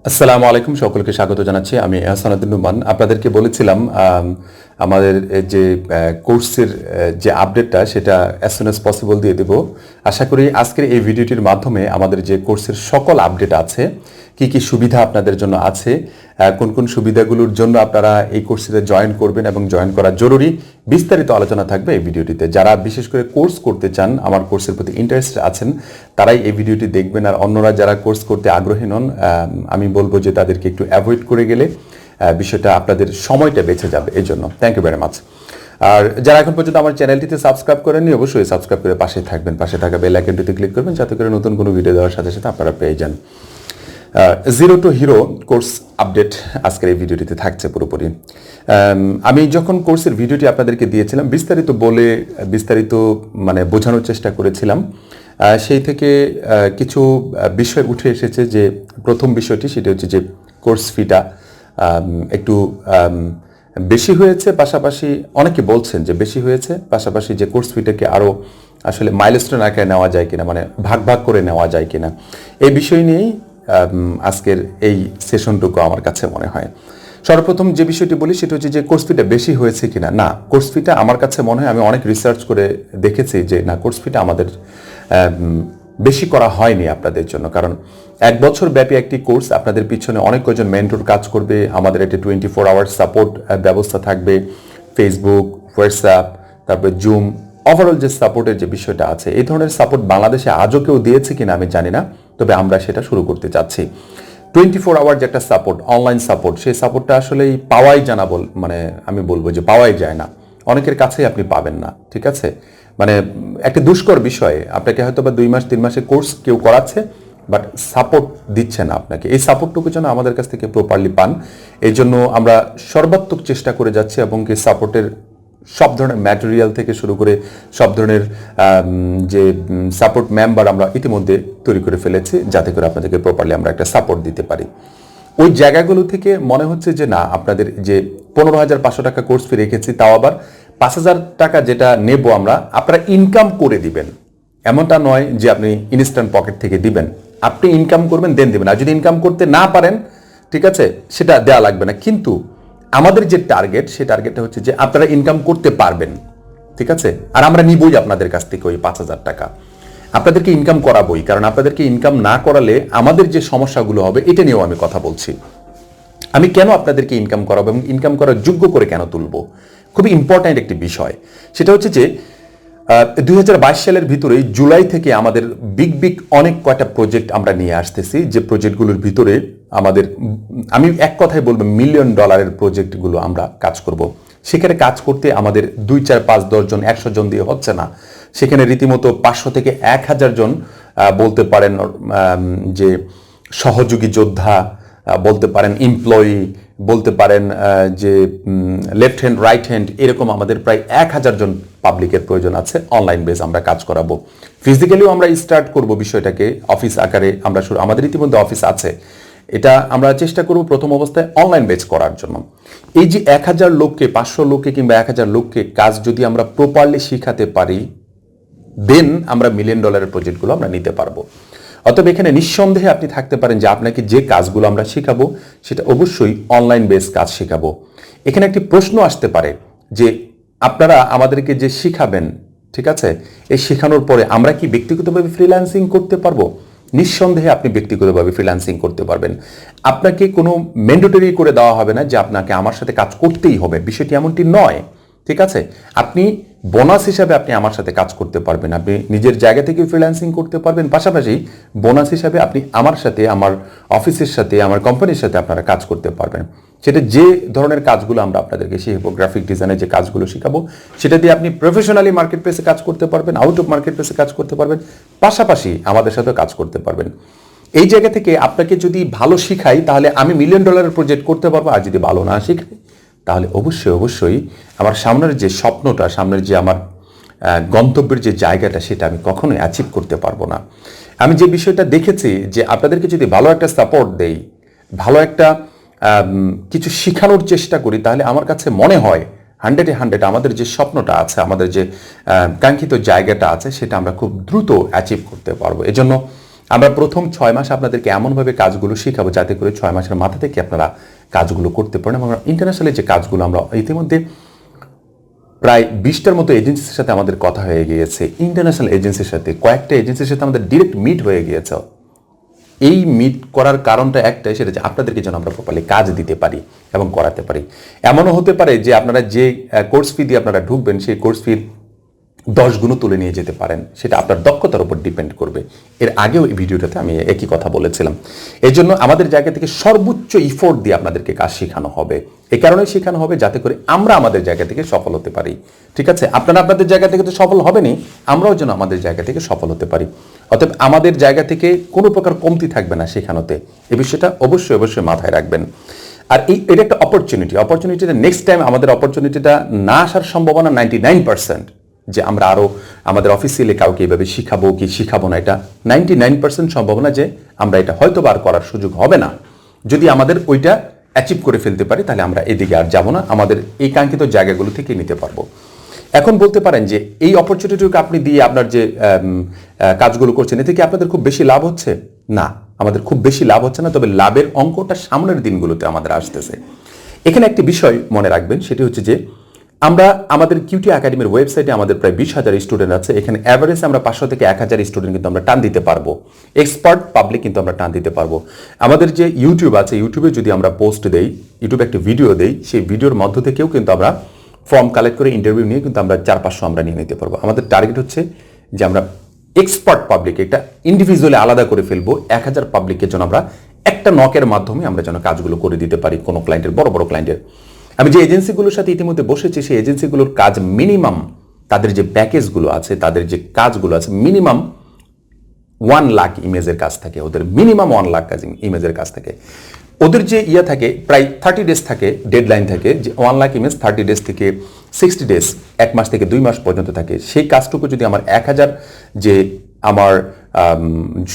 আসসালামু আলাইকুম, সকলকে স্বাগত জানাচ্ছি। আমি আহসান উদ্দিন নোমান। আপনাদেরকে বলেছিলাম আমাদের যে কোর্সের যে আপডেটটা সেটা অ্যাজ সুন অ্যাজ পসিবল দিয়ে দেব। আশা করি আজকের এই ভিডিওটির মাধ্যমে আমাদের যে কোর্সের সকল আপডেট আছে, কি কি সুবিধা আপনাদের জন্য আছে, কোন কোন সুবিধাগুলোর জন্য আপনারা এই কোর্সে জয়েন করবেন এবং জয়েন করা জরুরি, বিস্তারিত আলোচনা থাকবে এই ভিডিওটিতে। যারা বিশেষ করে কোর্স করতে চান, আমার কোর্সের প্রতি ইন্টারেস্ট আছেন, তারাই এই ভিডিওটি দেখবেন। আর অন্যরা যারা কোর্স করতে আগ্রহী নন, আমি বলবো যে তাদেরকে একটু অ্যাভয়েড করে গেলে বিষয়টা আপনাদের সময়টা বেঁচে যাবে। এই জন্য থ্যাংক ইউ ভেরি মাচ। আর যারা এখন পর্যন্ত আমার চ্যানেলটিতে সাবস্ক্রাইব করেননি, অবশ্যই সাবস্ক্রাইব করে পাশে থাকবেন। পাশে থাকা বেল আইকনটিতে ক্লিক করবেন, যাতে করে নতুন কোনো ভিডিও দেওয়ার সাথে সাথে আপনারা পেয়ে যান। Zero two hero course update আজকের এই ভিডিওটিতে থাকছে পুরোপুরি। আমি যখন কোর্সের ভিডিওটি আপনাদেরকে দিয়েছিলাম, বিস্তারিত মানে বোঝানোর চেষ্টা করেছিলাম। সেই থেকে কিছু বিষয় উঠে এসেছে। যে প্রথম বিষয়টি সেটা হচ্ছে যে কোর্স ফিটা একটু বেশি হয়েছে, পাশাপাশি অনেকে বলছেন যে বেশি হয়েছে, পাশাপাশি যে কোর্স ফিটাকে আরও আসলে মাইলস্টোন আকারে নেওয়া যায় কিনা, মানে ভাগ ভাগ করে নেওয়া যায় কিনা, এই বিষয় নিয়েই আজকের এই সেশনটুকু আমার কাছে মনে হয়। সর্বপ্রথম যে বিষয়টি বলি সেটা হচ্ছে যে কোর্স ফিটা বেশি হয়েছে কিনা। না, কোর্স ফিটা আমার কাছে মনে হয়, আমি অনেক রিসার্চ করে দেখেছি যে না, কোর্স ফিটা আমাদের বেশি করা হয়নি আপনাদের জন্য। কারণ 1 বছর ব্যাপী একটি কোর্স, আপনাদের পিছনে অনেক কয়েকজন মেন্টর কাজ করবে। আমাদের একটা 24 আওয়ার সাপোর্ট ব্যবস্থা থাকবে, ফেসবুক, হোয়াটসঅ্যাপ, তারপরে জুম, ওভারঅল যে সাপোর্টের যে বিষয়টা আছে, এই ধরনের সাপোর্ট বাংলাদেশে আজও কেউ দিয়েছে কিনা আমি জানি না, তবে আমরা সেটা শুরু করতে চাচ্ছি। 24 আওয়ার যে একটা সাপোর্ট, অনলাইন সাপোর্ট, সেই সাপোর্টটা আসলেই পাওয়াই জানা মানে আমি বলবো যে পাওয়াই যায় না, অনেকের কাছেই আপনি পাবেন না। ঠিক আছে, মানে একটা দুষ্কর বিষয়। আপনাকে হয়তো বা 2 মাস 3 মাসের কোর্স কেউ করাচ্ছে, বাট সাপোর্ট দিচ্ছে না আপনাকে। এই সাপোর্টটুকু যেন আমাদের কাছ থেকে প্রপারলি পান, এই জন্য আমরা সর্বাত্মক চেষ্টা করে যাচ্ছি। এবং কি সাপোর্টের সব ধরনের ম্যাটেরিয়াল থেকে শুরু করে সব ধরনের যে সাপোর্ট মেম্বার আমরা ইতিমধ্যে তৈরি করে ফেলেছি, যাতে করে আপনাদেরকে প্রপারলি আমরা একটা সাপোর্ট দিতে পারি। ওই জায়গাগুলো থেকে মনে হচ্ছে যে না, আপনাদের যে 15,500 টাকা কোর্স ফি রেখেছি, তাও আবার 5,000 টাকা যেটা নেব আমরা, আপনারা ইনকাম করে দিবেন। এমনটা নয় যে আপনি ইনস্ট্যান্ট পকেট থেকে দিবেন, আপনি ইনকাম করবেন দেন দিবেন। আর যদি ইনকাম করতে না পারেন, ঠিক আছে, সেটা দেওয়া লাগবে না। কিন্তু আমাদের যে টার্গেট, সেই টার্গেটটা হচ্ছে যে আপনারা ইনকাম করতে পারবেন। ঠিক আছে, আর আমরা নিবই আপনাদের কাছ থেকে ওই 5,000 টাকা, আপনাদেরকে ইনকাম করাবই। কারণ আপনাদেরকে ইনকাম না করালে আমাদের যে সমস্যাগুলো হবে, এটা নিয়েও আমি কথা বলছি। আমি কেন আপনাদেরকে ইনকাম করাবো এবং ইনকাম করার যোগ্য করে কেন তুলবো, খুবই ইম্পর্ট্যান্ট একটি বিষয়। সেটা হচ্ছে যে 2022 সালের ভিতরেই জুলাই থেকে আমাদের বিগ অনেক কয়টা প্রজেক্ট আমরা নিয়ে আসতেছি, যে প্রজেক্টগুলোর ভিতরে আমাদের, আমি এক কথায় বলবো, $1 মিলিয়ন প্রজেক্টগুলো আমরা কাজ করব। সেখানে কাজ করতে আমাদের 2, 4, 5, 10 জন, 100 জন দিয়ে হচ্ছে না। সেখানে রীতিমতো 500 থেকে 1000 জন বলতে পারেন যে সহযোগী যোদ্ধা, বলতে পারেন এমপ্লয়ি, বলতে পারেন যে লেফট হ্যান্ড রাইট হ্যান্ড, এরকম আমাদের প্রায় 1000 জন পাবলিকের প্রয়োজন আছে। অনলাইন বেস আমরা কাজ করাবো, ফিজিক্যালিও আমরা স্টার্ট করব বিষয়টাকে, অফিস আকারে আমরা আমাদের ইতিমধ্যে অফিস আছে। এটা আমরা চেষ্টা করব প্রথম অবস্থায় অনলাইন বেস করার জন্য। এই যে 1000 লোককে, 500 লোককে কিংবা 1000 লোককে কাজ যদি আমরা প্রপারলি শিখাতে পারি, দেন আমরা $1 মিলিয়ন প্রজেক্টগুলো আমরা নিতে পারবো। অতএব এখানে নিঃসন্দেহে আপনি থাকতে পারেন যে আপনাকে যে কাজগুলো আমরা শেখাবো, সেটা অবশ্যই অনলাইন বেস কাজ শেখাবো। এখানে একটি প্রশ্ন আসতে পারে যে আপনারা আমাদেরকে যে শিখাবেন, ঠিক আছে, এই শেখানোর পরে আমরা কি ব্যক্তিগতভাবে ফ্রিল্যান্সিং করতে পারবো? নিঃসন্দেহে আপনি ব্যক্তিগতভাবে ফ্রিল্যান্সিং করতে পারবেন। আপনাকে কোনো ম্যান্ডেটরি করে দেওয়া হবে না যে আপনাকে আমার সাথে কাজ করতেই হবে, বিষয়টি এমনটি নয়। ঠিক আছে, আপনি বোনাস হিসাবে আপনি আমার সাথে কাজ করতে পারবেন, আপনি নিজের জায়গা থেকে ফ্রিল্যান্সিং করতে পারবেন, পাশাপাশি বোনাস হিসাবে আপনি আমার সাথে, আমার অফিসের সাথে, আমার কোম্পানির সাথে আপনারা কাজ করতে পারবেন। সেটা যে ধরনের কাজগুলো আমরা আপনাদেরকে শিখাবো, গ্রাফিক ডিজাইনের যে কাজগুলো শেখাবো, সেটা দিয়ে আপনি প্রফেশনালি মার্কেট প্লেসে কাজ করতে পারবেন, আউট অফ মার্কেট প্লেসে কাজ করতে পারবেন, পাশাপাশি আমাদের সাথেও কাজ করতে পারবেন। এই জায়গা থেকে আপনাকে যদি ভালো শিখাই, তাহলে আমি $1 মিলিয়ন প্রজেক্ট করতে পারবো। আর যদি ভালো না শিখাই, তাহলে অবশ্যই আমার সামনের যে স্বপ্নটা, সামনের যে আমার গন্তব্যের যে জায়গাটা, সেটা আমি কখনোই অ্যাচিভ করতে পারবো না। আমি যে বিষয়টা দেখেছি যে আপনাদেরকে যদি ভালো একটা সাপোর্ট দেই, ভালো একটা কিছু শেখানোর চেষ্টা করি, তাহলে আমার কাছে মনে হয় 100-এ আমাদের যে স্বপ্নটা আছে, আমাদের যে কাঙ্ক্ষিত জায়গাটা আছে, সেটা আমরা খুব দ্রুত অ্যাচিভ করতে পারবো। এজন্য আমরা প্রথম 6 মাস আপনাদেরকে এমনভাবে কাজগুলো শেখাবো যাতে করে 6 মাসের মাথা থেকে আপনারা কাজগুলো করতে পারেন। এবং ইন্টারন্যাশনালি যে কাজগুলো আমরা ইতিমধ্যে প্রায় 20টার মতো এজেন্সির সাথে আমাদের কথা হয়ে গিয়েছে, ইন্টারন্যাশনাল এজেন্সির সাথে, কয়েকটা এজেন্সির সাথে আমাদের ডিরেক্ট মিট হয়ে গিয়েছে। এই মিট করার কারণটা একটাই, সেটা যে আপনাদেরকে যেন আমরা প্রপারলি কাজ দিতে পারি এবং করাতে পারি। এমনও হতে পারে যে আপনারা যে কোর্স ফি দিয়ে আপনারা ঢুকবেন সেই কোর্স ফির 10 গুণ তুলে নিয়ে যেতে পারেন, সেটা আপনার দক্ষতার উপর ডিপেন্ড করবে। এর আগেও এই ভিডিওটাতে আমি একই কথা বলেছিলাম। এই জন্য আমাদের জায়গা থেকে সর্বোচ্চ ইফোর্ট দিয়ে আপনাদেরকে কাজ শেখানো হবে। এই কারণেই শেখানো হবে যাতে করে আমরা আমাদের জায়গা থেকে সফল হতে পারি। ঠিক আছে, আপনারা আপনাদের জায়গা থেকে তো সফল হবেনই, আমরাও যেন আমাদের জায়গা থেকে সফল হতে পারি। অতএব আমাদের জায়গা থেকে কোনো প্রকার কমতি থাকবে না শেখানোতে, এই বিষয়টা অবশ্যই অবশ্যই মাথায় রাখবেন। আর এটা একটা অপরচুনিটিটা নেক্সট টাইম আমাদের অপরচুনিটিটা না আসার সম্ভাবনা 99%, যে আমরা আরও আমাদের অফিসিয়ালি কাউকে এইভাবে শিখাবো কি শিখাবো না, এটা 99% সম্ভাবনা যে আমরা এটা হয়তো বার করার সুযোগ হবে না। যদি আমাদের ওইটা অ্যাচিভ করে ফেলতে পারি তাহলে আমরা এদিকে আর যাব না, আমাদের এই কাঙ্ক্ষিত জায়গাগুলো থেকে নিতে পারবো। এখন বলতে পারেন যে এই অপরচুনিটিকে আপনি দিয়ে আপনার যে কাজগুলো করছেন এতে কি আপনাদের খুব বেশি লাভ হচ্ছে? না, আমাদের খুব বেশি লাভ হচ্ছে না, তবে লাভের অঙ্কটা সামনের দিনগুলোতে আমাদের আসতেছে। এখানে একটি বিষয় মনে রাখবেন, সেটি হচ্ছে যে আমরা আমাদের কিউটি একাডেমির ওয়েবসাইটে আমাদের প্রায় 20,000 স্টুডেন্ট আছে। এখানে অ্যাভারেজ আমরা 500 থেকে 1000 স্টুডেন্ট কিন্তু আমরা টান দিতে পারবো, এক্সপার্ট পাবলিক কিন্তু আমরা টান দিতে পারবো। আমাদের যে ইউটিউব আছে, ইউটিউবে যদি আমরা পোস্ট দেই, ইউটিউবে একটা ভিডিও দেই, সেই ভিডিওর মধ্য থেকেও কিন্তু আমরা ফর্ম কালেক্ট করে ইন্টারভিউ নিয়ে কিন্তু আমরা 400-500 আমরা নিয়ে নিতে পারবো। আমাদের টার্গেট হচ্ছে যে আমরা এক্সপার্ট পাবলিক এটা ইন্ডিভিজুয়ালি আলাদা করে ফেলবো। 1000 পাবলিকের জন্য আমরা একটা নকের মাধ্যমে আমরা যেন কাজগুলো করে দিতে পারি কোনো ক্লায়েন্টের, বড় বড় ক্লায়েন্টের। আমি যে এজেন্সিগুলোর সাথে ইতিমধ্যে বসেছি সেই এজেন্সিগুলোর কাজ মিনিমাম, তাদের যে প্যাকেজগুলো আছে, তাদের যে কাজগুলো আছে, মিনিমাম 1 লাখ ইমেজের কাজ থাকে ওদের, মিনিমাম 1 লাখ কাজ ইমেজের কাজ থাকে ওদের। যে থাকে প্রায় 30 ডেজ থাকে, ডেডলাইন থাকে, যে 1 লাখ ইমেজ 30 ডেজ থেকে 60 ডেজ, 1 মাস থেকে 2 মাস পর্যন্ত থাকে। সেই কাজটুকু যদি আমার 1000 যে আমার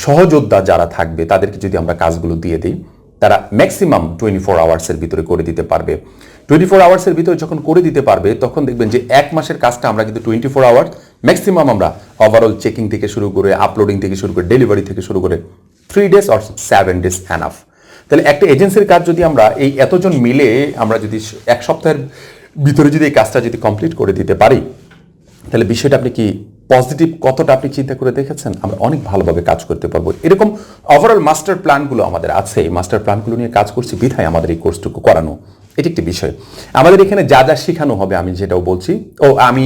সহযোদ্ধা যারা থাকবে তাদেরকে যদি আমরা কাজগুলো দিয়ে দিই, তারা ম্যাক্সিমাম 24 আওয়ার্সের ভিতরে করে দিতে পারবে। 24 আওয়ার্সের ভিতরে যখন করে দিতে পারবে তখন দেখবেন যে 1 মাসের কাজটা আমরা কিন্তু 24 আওয়ার্স ম্যাক্সিমাম আমরা ওভারঅল চেকিং থেকে শুরু করে, আপলোডিং থেকে শুরু করে, ডেলিভারি থেকে শুরু করে 3 ডেজ অর 7 ডেজ এনাফ। তাহলে একটা এজেন্সির কাজ যদি আমরা এই এতজন মিলে আমরা যদি 1 সপ্তাহের ভিতরে যদি এই কাজটা যদি কমপ্লিট করে দিতে পারি, তাহলে বিষয়টা আপনি কি পজিটিভ কতটা আপনি চিন্তা করে দেখেছেন? আমরা অনেক ভালোভাবে কাজ করতে পারবো। এরকম ওভারঅল মাস্টার প্ল্যানগুলো আমাদের আছে, এই মাস্টার প্ল্যানগুলো নিয়ে কাজ করছি বিধায় আমাদের এই কোর্সটুকু করানো। এটি একটি বিষয়। আমাদের এখানে যা যা শেখানো হবে আমি যেটাও বলছি, আমি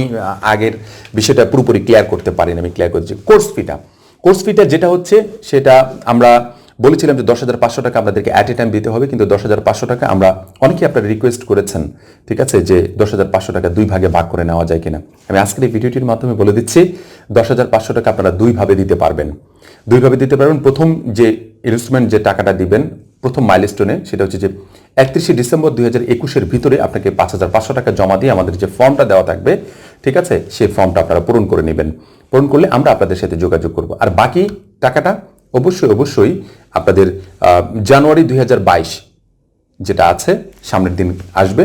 আগের বিষয়টা পুরোপুরি ক্লিয়ার করতে পারিনি, আমি ক্লিয়ার করছি। কোর্স ফিটা যেটা হচ্ছে সেটা আমরা বলেছিলাম যে 10,500 টাকা আপনাদেরকে অ্যাট এ টাইম দিতে হবে, কিন্তু 10,500 টাকা আমরা অনেকেই আপনারা রিকোয়েস্ট করেছেন, ঠিক আছে, যে 10,500 টাকা 2 ভাগে ভাগ করে নেওয়া যায় কিনা। আমি আজকের এই ভিডিওটির মাধ্যমে বলে দিচ্ছি 10,500 টাকা আপনারা 2 ভাবে দিতে পারবেন। 2 ভাবে দিতে পারবেন। প্রথম যে ইনভেস্টমেন্ট যে টাকাটা দিবেন প্রথম মাইলস্টোনে, সেটা হচ্ছে যে 31শে ডিসেম্বর 2021-এর ভিতরে আপনাকে 5,500 টাকা জমা দিয়ে আমাদের যে ফর্মটা দেওয়া থাকবে, ঠিক আছে, সেই ফর্মটা আপনারা পূরণ করে নেবেন। পূরণ করলে আমরা আপনাদের সাথে যোগাযোগ করব। আর বাকি টাকাটা অবশ্যই আপনাদের জানুয়ারি 2022 যেটা আছে, সামনের দিন আসবে,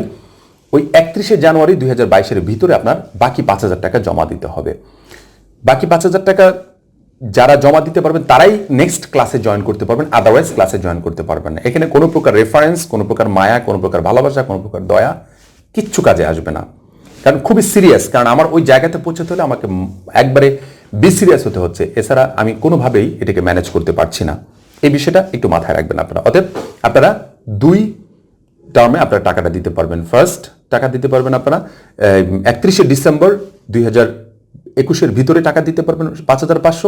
ওই 31শে জানুয়ারি 2022-এর ভিতরে আপনার বাকি 5,000 টাকা জমা দিতে হবে। বাকি 5,000 টাকা যারা জমা দিতে পারবেন তারাই নেক্সট ক্লাসে জয়েন করতে পারবেন, আদারওয়াইজ ক্লাসে জয়েন করতে পারবেন না। এখানে কোনো প্রকার রেফারেন্স, কোনো প্রকার মায়া, কোনো প্রকার ভালোবাসা, কোনো প্রকার দয়া কিচ্ছু কাজে আসবে না। কারণ খুবই সিরিয়াস, কারণ আমার ওই জায়গাতে পৌঁছাতে হলে আমাকে একবারে সিরিয়াস হতে হচ্ছে, এছাড়া আমি কোনোভাবেই এটাকে ম্যানেজ করতে পারছি না। এই বিষয়টা একটু মাথায় রাখবেন আপনারা। অতএব আপনারা 2 টার্মে আপনারা টাকাটা দিতে পারবেন। ফার্স্ট টাকা দিতে পারবেন আপনারা 31শে ডিসেম্বর 2021-এর ভিতরে টাকা দিতে পারবেন 5,500,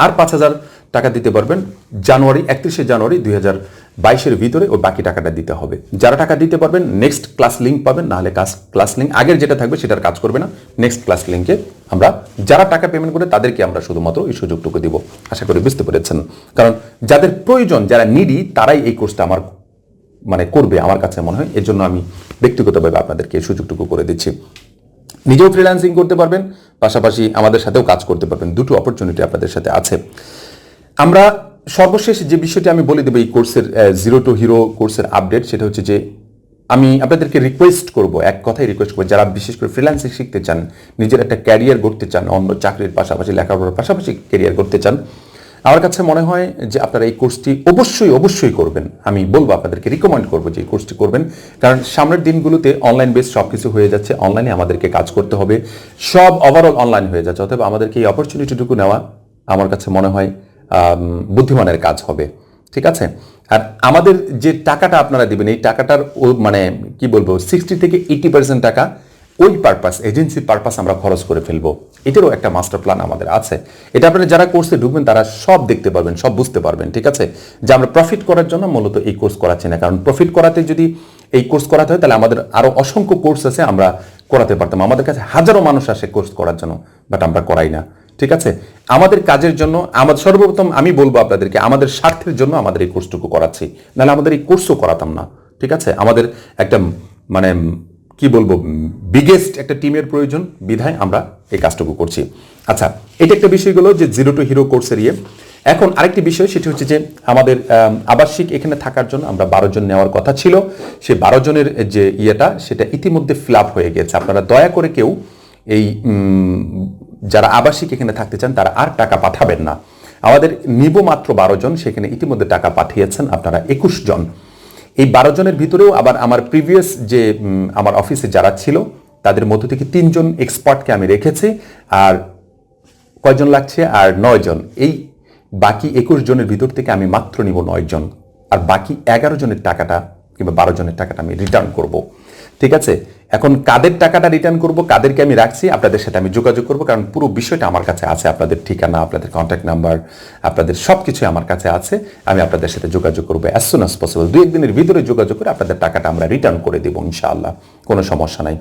আর 5,000 টাকা দিতে পারবেন 31শে জানুয়ারি 2022-এর ভিতরে, ওই বাকি টাকাটা দিতে হবে। যারা টাকা দিতে পারবেন নেক্সট ক্লাস লিঙ্ক পাবেন, নাহলে ক্লাস লিঙ্ক আগের যেটা থাকবে সেটার কাজ করবে না। নেক্সট ক্লাস লিঙ্কে আমরা যারা টাকা পেমেন্ট করে তাদেরকে আমরা শুধুমাত্র এই সুযোগটুকু দিব। আশা করি বুঝতে পেরেছেন। কারণ যাদের প্রয়োজন, যারা নিডি, তারাই এই কোর্সটা আমার করবে আমার কাছে মনে হয়। এর জন্য আমি ব্যক্তিগতভাবে আপনাদেরকে এই সুযোগটুকু করে দিচ্ছি। নিজেও ফ্রিল্যান্সিং করতে পারবেন, পাশাপাশি আমাদের সাথেও কাজ করতে পারবেন। দুটো অপরচুনিটি আপনাদের সাথে আছে। আমরা সর্বশেষ যে বিষয়টি আমি বলে দেবো এই কোর্সের জিরো টু হিরো কোর্সের আপডেট, সেটা হচ্ছে যে আমি আপনাদেরকে রিকোয়েস্ট করব, এক কথাই রিকোয়েস্ট করবো, যারা বিশেষ করে ফ্রিল্যান্সিং শিখতে চান, নিজের একটা ক্যারিয়ার গড়তে চান, অন্য চাকরির পাশাপাশি, লেখাপড়ার পাশাপাশি ক্যারিয়ার গড়তে চান, আমার কাছে মনে হয় যে আপনারা এই কোর্সটি অবশ্যই করবেন। আমি বলবো আপনাদেরকে রিকমেন্ড করবো যে এই কোর্সটি করবেন, কারণ সামনের দিনগুলোতে অনলাইন বেস সব কিছু হয়ে যাচ্ছে, অনলাইনে আমাদেরকে কাজ করতে হবে, সব ওভারঅল অনলাইন হয়ে যাচ্ছে। অতএব আমাদেরকে এই অপরচুনিটিটুকু নেওয়া আমার কাছে মনে হয় বুদ্ধিমানের কাজ হবে, ঠিক আছে। আর আমাদের যে টাকাটা আপনারা দিবেন, এই টাকাটার মানে কি বলবো 60 থেকে 80% টাকা ওই পারপাস, এজেন্সি পারপাস আমরা খরচ করে ফেলবো। এটারও একটা মাস্টার প্ল্যান আমাদের আছে। এটা আপনারা যারা কোর্সে ঢুকবেন তারা সব দেখতে পারবেন, সব বুঝতে পারবেন, ঠিক আছে। যে আমরা প্রফিট করার জন্য মূলত এই কোর্স করাচ্ছি না, কারণ প্রফিট করাতে যদি এই কোর্স করাতে হয় তাহলে আমাদের আরো অসংখ্য কোর্স আছে, আমরা করাতে পারতাম। আমাদের কাছে হাজারো মানুষ আসে কোর্স করার জন্য, বাট আমরা করাই না, ঠিক আছে। আমাদের কাজের জন্য আমাদের সর্বপ্রথম আমি বলবো আপনাদেরকে, আমাদের স্বার্থের জন্য আমাদের এই কোর্সটুকু করাচ্ছি, নাহলে আমাদের এই কোর্সও করাতাম না, ঠিক আছে। আমাদের একটা মানে কি বলবো বিগেস্ট একটা টিমের প্রয়োজন, বিধায় আমরা এই কাজটুকু করছি। আচ্ছা, এটা একটা বিষয় গেল যে জিরো টু হিরো কোর্সের ইয়ে। এখন আরেকটি বিষয়, সেটি হচ্ছে যে আমাদের আবাসিক এখানে থাকার জন্য আমরা 12 জন নেওয়ার কথা ছিল। সেই 12 জনের যে ইয়েটা সেটা ইতিমধ্যে ফিল আপ হয়ে গেছে। আপনারা দয়া করে কেউ এই যারা আবাসিক এখানে থাকতে চান তারা আর টাকা পাঠাবেন না। আমাদের নিব মাত্র 12 জন, সেখানে ইতিমধ্যে টাকা পাঠিয়েছেন আপনারা 21 জন। এই 12 জনের ভিতরেও আবার আমার প্রিভিয়াস যে আমার অফিসে যারা ছিল তাদের মধ্য থেকে 3 জন এক্সপার্টকে আমি রেখেছি। আর কয়জন লাগছে? আর 9 জন। এই বাকি 21 জনের ভিতর থেকে আমি মাত্র নিব 9 জন, আর বাকি 11 জনের টাকাটা কিংবা 12 জনের টাকাটা আমি রিটার্ন করব, ঠিক আছে। এখন কাদের টাকাটা রিটার্ন করব, কাদেরকে আমি রাখছি, আপনাদের সাথে আমি যোগাযোগ করব, কারণ পুরো বিষয়টা আমার কাছে আছে। আপনাদের ঠিকানা, আপনাদের কন্ট্যাক্ট নাম্বার, আপনাদের সব কিছুই আমার কাছে আছে। আমি আপনাদের সাথে যোগাযোগ করবো অ্যাজ সুন অ্যাজ পসিবল। 2-1 দিনের ভিতরে যোগাযোগ করে আপনাদের টাকাটা আমরা রিটার্ন করে দেবো ইনশাআল্লাহ, কোনো সমস্যা নাই।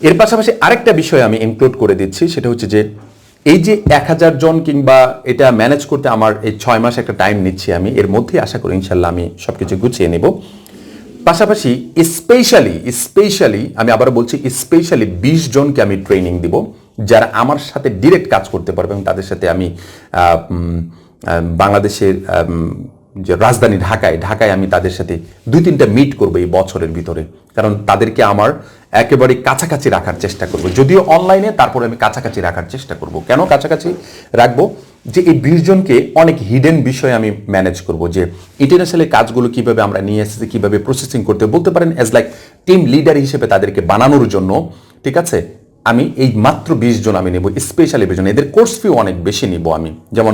এর পাশাপাশি আরেকটা বিষয় আমি ইনক্লুড করে দিচ্ছি, সেটা হচ্ছে যে এই যে 1000 জন কিংবা এটা ম্যানেজ করতে আমার এই 6 মাস একটা টাইম নিচ্ছি আমি, এর মধ্যে আশা করি ইনশাআল্লাহ আমি সবকিছু গুছিয়ে নেব। পাশাপাশি স্পেশালি আমি আবার বলছি, স্পেশালি 20 জনকে আমি ট্রেনিং দিব, যারা আমার সাথে ডিরেক্ট কাজ করতে পারবে। এবং তাদের সাথে আমি বাংলাদেশের যে রাজধানী ঢাকায় আমি তাদের সাথে 2-3টা মিট করবো এই বছরের ভিতরে, কারণ তাদেরকে আমার একেবারে কাছাকাছি রাখার চেষ্টা করব। যদিও অনলাইনে, তারপরে আমি কাছাকাছি রাখার চেষ্টা করব। কেন কাছাকাছি রাখবো? যে এই 20 জনকে অনেক হিডেন বিষয় আমি ম্যানেজ করব, যে ইন্টারন্যাশনাল কাজগুলো কিভাবে আমরা নিয়ে এসেছি, কিভাবে প্রসেসিং করতে বলতে পারেন, অ্যাজ লাইক টিম লিডার হিসেবে তাদেরকে বানানোর জন্য, ঠিক আছে। আমি এই মাত্র 20 জন আমি নেব, স্পেশালি 20 জন। এদের কোর্স ফি অনেক বেশি নিব আমি। যেমন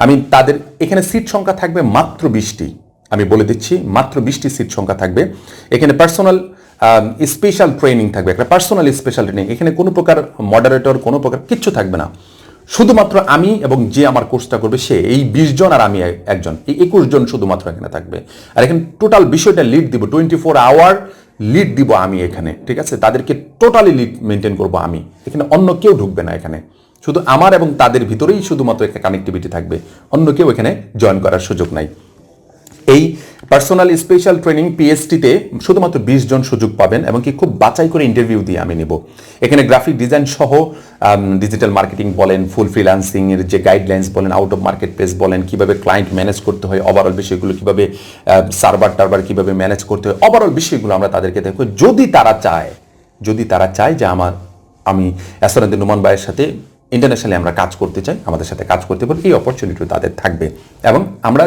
আমি তাদের এখানে সিট সংখ্যা থাকবে মাত্র 20টি, আমি বলে দিচ্ছি মাত্র 20টি সিট সংখ্যা থাকবে। এখানে পার্সোনাল স্পেশাল ট্রেনিং থাকবে, একটা পার্সোনাল স্পেশাল ট্রেনিং। এখানে কোনো প্রকার মডারেটর, কোনো প্রকার কিচ্ছু থাকবে না। শুধুমাত্র আমি এবং যে আমার কোর্সটা করবে সে, এই 20 জন আর আমি একজন, এই 21 জন শুধুমাত্র এখানে থাকবে। আর এখানে টোটাল বিষয়টা লিড দিব, 24 আওয়ার লিড দিব আমি এখানে, ঠিক আছে। তাদেরকে টোটালি লিড মেনটেন করবো আমি, এখানে অন্য কেউ ঢুকবে না। এখানে শুধু আমার এবং তাদের ভিতরেই শুধুমাত্র একটা কানেক্টিভিটি থাকবে, অন্য কেউ এখানে জয়েন করার সুযোগ নাই। এই পার্সোনাল স্পেশাল ট্রেনিং পিএসটিতে শুধুমাত্র 20 জন সুযোগ পাবেন, এবং কি খুব বাছাই করে ইন্টারভিউ দিয়ে আমি নেব। এখানে গ্রাফিক ডিজাইন সহ ডিজিটাল মার্কেটিং বলেন, ফুল ফ্রিল্যান্সিং এর যে গাইডলাইন্স বলেন, আউট অফ মার্কেট প্লেস বলেন, কিভাবে ক্লায়েন্ট ম্যানেজ করতে হয়, ওভারঅল বিষয়গুলো কিভাবে, সার্ভার টার্ভার কিভাবে ম্যানেজ করতে হয়, ওভারঅল বিষয়গুলো আমরা তাদেরকে দেখব। যদি তারা চায় যে আমি আহসান উদ্দিন নোমান ভাইয়ের সাথে ইন্টারন্যাশনালি আমরা কাজ করতে চাই, আমাদের সাথে কাজ করতে পারবো, এই অপরচুনিটি তাদের থাকবে। এবং আমরা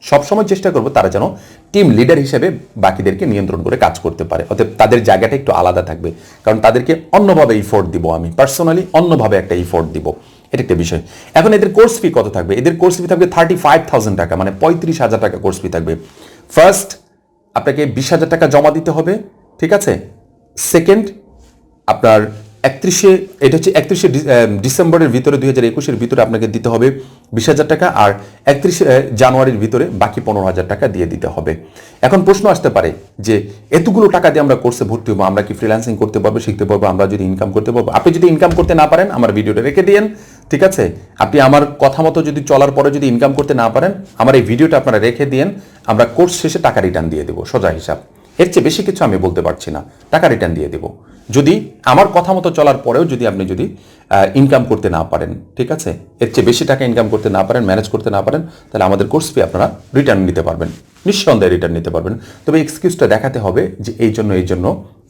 সবসময় চেষ্টা করবো তারা যেন টিম লিডার হিসেবে বাকিদেরকে নিয়ন্ত্রণ করে কাজ করতে পারে। অতএব তাদের জায়গাটা একটু আলাদা থাকবে, কারণ তাদেরকে অন্যভাবে ইফোর্ট দিব আমি, পার্সোনালি অন্যভাবে একটা ইফোর্ট দিব। এটা একটা বিষয়। এখন এদের কোর্স ফি কত থাকবে? এদের কোর্স ফি থাকবে 35,000 টাকা, মানে 35,000 টাকা কোর্স ফি থাকবে। ফার্স্ট আপনাকে 20,000 টাকা জমা দিতে হবে, ঠিক আছে। সেকেন্ড আপনার 31শে ডিসেম্বরের ভিতরে, 2021-এর ভিতরে আপনাকে দিতে হবে 20,000 টাকা, আর 31শে জানুয়ারির ভিতরে বাকি 15,000 টাকা দিয়ে দিতে হবে। এখন প্রশ্ন আসতে পারে যে এতগুলো টাকা দিয়ে আমরা কোর্সে ভর্তি হবো, আমরা কি ফ্রিল্যান্সিং করতে পারবো, শিখতে পারবো, আমরা যদি ইনকাম করতে পারবো? আপনি যদি ইনকাম করতে না পারেন, আমার ভিডিওটা রেখে দিয়েন, ঠিক আছে। আপনি আমার কথা মতো যদি চলার পরে যদি ইনকাম করতে না পারেন, আমার এই ভিডিওটা আপনারা রেখে দিয়েন, আমরা কোর্স শেষে টাকা রিটার্ন দিয়ে দেবো, সোজা হিসাব। এর চেয়ে বেশি কিছু আমি বলতে পারছি না, টাকা রিটার্ন দিয়ে দেবো। যদি আমার কথা মতো চলার পরেও আপনি যদি ইনকাম করতে না পারেন, ঠিক আছে, এর চেয়ে বেশি টাকা ইনকাম করতে না পারেন, ম্যানেজ করতে না পারেন, তাহলে আমাদের কোর্স ফি আপনারা রিটার্ন নিতে পারবেন, নিঃসন্দেহে রিটার্ন নিতে পারবেন। তবে এক্সকিউজটা দেখাতে হবে যে এই জন্য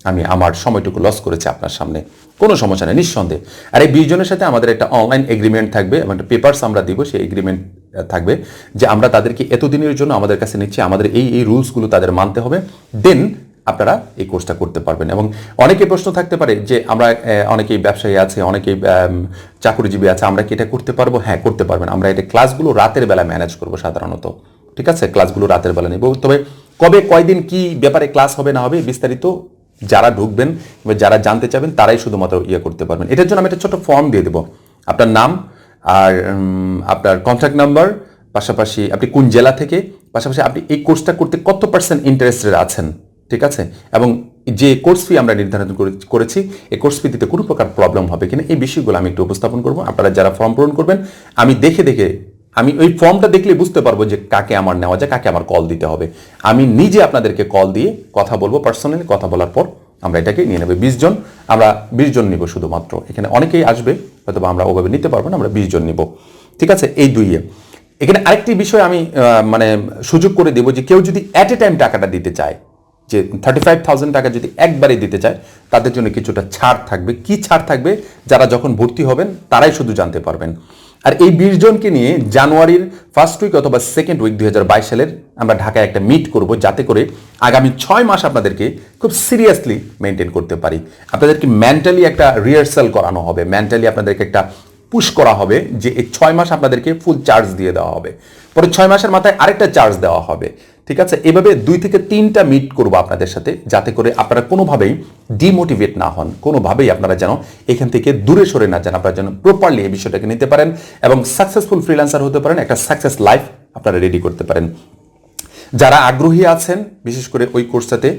আমি আমার সময়টুকু লস করেছি আপনার সামনে, কোনো সমস্যা নেই নিঃসন্দেহে। আর এই 20 জনের সাথে আমাদের একটা অনলাইন এগ্রিমেন্ট থাকবে এবং একটা পেপারস আমরা দিব, সেই এগ্রিমেন্ট থাকবে যে আমরা তাদেরকে এতদিনের জন্য আমাদের কাছে নিচ্ছি, আমাদের এই রুলসগুলো তাদের মানতে হবে, দেন আপনারা এই কোর্সটা করতে পারবেন। এবং অনেকে প্রশ্ন থাকতে পারে যে আমরা অনেকেই ব্যবসায়ী আছে, অনেকেই চাকরিজীবী আছে, আমরা কি এটা করতে পারবো? হ্যাঁ, করতে পারবেন। আমরা এটা ক্লাসগুলো রাতের বেলা ম্যানেজ করবো সাধারণত, ঠিক আছে? ক্লাসগুলো রাতের বেলা নেব। তবে কবে কয়দিন কি ব্যাপারে ক্লাস হবে না হবে বিস্তারিত যারা ঢুকবেন বা যারা জানতে চাবেন তারাই শুধুমাত্র করতে পারবেন। এটার জন্য আমি একটা ছোট ফর্ম দিয়ে দেবো, আপনার নাম আর আপনার কন্ট্যাক্ট নাম্বার, পাশাপাশি আপনি কোন জেলা থেকে, পাশাপাশি আপনি এই কোর্সটা করতে কত % ইন্টারেস্টেড আছেন, ঠিক আছে? এবং যে কোর্স ফি আমরা নির্ধারণ করেছি, এই কোর্স ফি দিতে কোনো প্রকার প্রবলেম হবে কিনা এই বিষয়গুলো আমি একটু উপস্থাপন করবো। আপনারা যারা ফর্ম পূরণ করবেন, আমি আমি ওই ফর্মটা দেখলে বুঝতে পারবো যে কাকে আমার নেওয়া যায়, কাকে আমার কল দিতে হবে। আমি নিজে আপনাদেরকে কল দিয়ে কথা বলবো, পার্সোনালি কথা বলার পর আমরা এটাকে নিয়ে নেব। 20 জন, আমরা 20 জন নিব শুধুমাত্র। এখানে অনেকেই আসবে, হয়তো আমরা ওভাবে নিতে পারবো না, আমরা 20 জন নিব, ঠিক আছে? এই দুইয়ে। এখানে আরেকটি বিষয় আমি মানে সুযোগ করে দেবো যে কেউ যদি অ্যাট এ টাইম টাকাটা দিতে চায়, যে 35,000 টাকা যদি একবারে দিতে চায়, তাদের জন্য কিছুটা ছাড় থাকবে। কি ছাড় থাকবে? যারা যখন ভর্তি হবেন তারাই শুধু জানতে পারবেন। আর এই 20 জনকে নিয়ে জানুয়ারির ফার্স্ট উইক অথবা সেকেন্ড উইক 2022 সালের আমরা ঢাকায় একটা মিট করব, যাতে করে আগামী 6 মাস আপনাদেরকে খুব সিরিয়াসলি মেনটেন করতে পারি। আপনাদেরকে মেন্টালি একটা রিহার্সাল করানো হবে, মেন্টালি আপনাদেরকে একটা পুশ করা হবে যে এই 6 মাস আপনাদেরকে ফুল চার্জ দিয়ে দেওয়া হবে, পরে 6 মাসের মাথায় আরেকটা চার্জ দেওয়া হবে, ঠিক আছে? এভাবে 2 থেকে 3টা মিট করবো আপনাদের সাথে, যাতে করে আপনারা কোনোভাবেই ডিমোটিভেট না হন, কোনোভাবেই আপনারা যেন এখান থেকে দূরে সরে না যান, আপনারা যেন প্রপারলি এই বিষয়টাকে নিতে পারেন এবং সাকসেসফুল ফ্রিল্যান্সার হতে পারেন, একটা সাকসেস লাইফ আপনারা রেডি করতে পারেন। যারা আগ্রহী আছেন বিশেষ করে ওই কোর্সটাতে,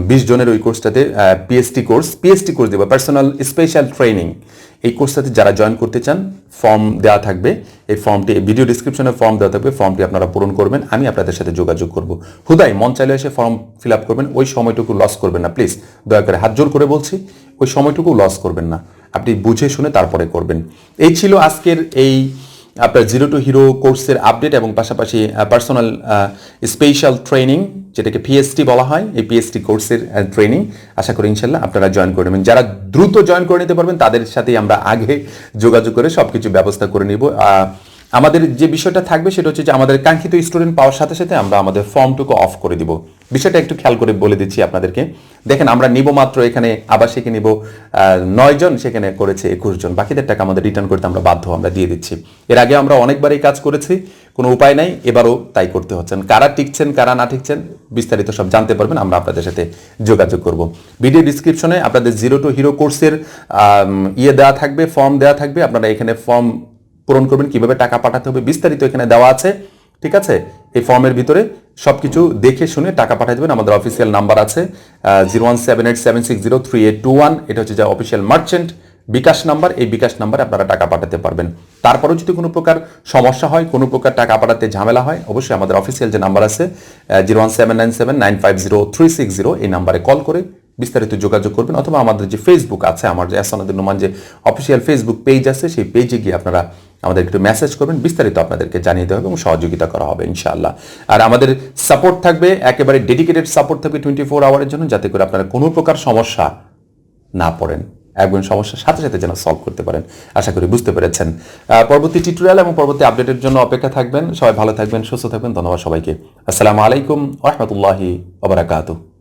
20 জনের ওই কোর্সটাতে পিএসটি কোর্স দেবো, পার্সোনাল স্পেশাল ট্রেনিং, এই কোর্সটাতে যারা জয়েন করতে চান, ফর্ম দেওয়া থাকবে। এই ফর্মটি ভিডিও ডিসক্রিপশনে ফর্ম দেওয়া থাকবে, ফর্মটি আপনারা পূরণ করবেন, আমি আপনাদের সাথে যোগাযোগ করব। হুদাই মন চাইলে এসে ফর্ম ফিল আপ করবেন, ওই সময়টুকু লস করবেন না প্লিজ, দয়া করে হাত জোর করে বলছি, ওই সময়টুকু লস করবেন না, আপনি বুঝে শুনে তারপরে করবেন। এই ছিল আজকের এই আপনার জিরো টু হিরো কোর্সের আপডেট এবং পাশাপাশি পার্সোনাল স্পেশাল ট্রেনিং, যেটাকে পিএসটি বলা হয়, এই পিএসটি কোর্সের ট্রেনিং। আশা করি ইনশাল্লাহ আপনারা জয়েন করে নেবেন। যারা দ্রুত জয়েন করে নিতে পারবেন তাদের সাথেই আমরা আগে যোগাযোগ করে সব কিছু ব্যবস্থা করে নিব। আমাদের যে বিষয়টা থাকবে সেটা হচ্ছে যে আমাদের কাঙ্ক্ষিত স্টুডেন্ট পাওয়ার সাথে সাথে আমরা আমাদের ফর্মটুকু অফ করে দিব। বিষয়টা একটু খেয়াল করে বলে দিচ্ছি আপনাদেরকে। দেখেন, আমরা নিব মাত্র এখানে আবাসিকে নিব 9 জন, সেখানে করেছে 21 জন, বাকিদের টাকা আমাদের রিটার্ন করতে আমরা বাধ্য, আমরা দিয়ে দিচ্ছি। এর আগে আমরা অনেকবার এই কাজ করেছি, কোনো উপায় নাই, এবারও তাই করতে হচ্ছে। কারা টিকছেন কারা না টিকছেন বিস্তারিত সব জানতে পারবেন, আমরা আপনাদের সাথে যোগাযোগ করব। ভিডিও ডিসক্রিপশনে আপনাদের জিরো টু হিরো কোর্সের দেওয়া থাকবে, ফর্ম দেওয়া থাকবে, আপনারা এখানে ফর্ম পূরণ করবেন, কিভাবে টাকা পাঠাতে হবে বিস্তারিত এখানে দেওয়া আছে, ঠিক আছে? এই ফর্মের ভিতরে সবকিছু দেখে শুনে টাকা পাঠিয়ে দেবেন। আমাদের অফিসিয়াল নাম্বার আছে 01787603821, এটা হচ্ছে যে অফিসিয়াল মার্চেন্ট বিকাশ নাম্বার। এই বিকাশ নাম্বারে আপনারা টাকা পাঠাতে পারবেন। তারপরেও যদি কোনো প্রকার সমস্যা হয়, কোনো প্রকার টাকা পাঠাতে ঝামেলা হয়, অবশ্যই আমাদের অফিসিয়াল যে নাম্বার আছে 01797950360, এই নাম্বারে কল করে বিস্তারিত যোগাযোগ করবেন, অথবা আমাদের যে ফেসবুক আছে, আমার যে আহসান উদ্দিন নোমান যে অফিসিয়াল ফেসবুক পেজ আছে, সেই পেজে গিয়ে আপনারা আমাদের একটু মেসেজ করবেন, বিস্তারিত আপনাদেরকে জানিয়ে দেওয়া হবে এবং সহযোগিতা করা হবে ইনশাআল্লাহ। আর আমাদের সাপোর্ট থাকবে, একেবারে ডেডিকেটেড সাপোর্ট থাকবে 24 আওয়ারের জন্য, যাতে করে আপনারা কোনো প্রকার সমস্যা না পড়েন, একদম সমস্যার সাথে সাথে যেন সলভ করতে পারেন। আশা করি বুঝতে পেরেছেন। পরবর্তী টিউটোরিয়াল এবং পরবর্তী আপডেটের জন্য অপেক্ষা থাকবেন। সবাই ভালো থাকবেন, সুস্থ থাকবেন। ধন্যবাদ সবাইকে। আসসালামু আলাইকুম ওয়া রাহমাতুল্লাহি ওয়া বারাকাতুহু।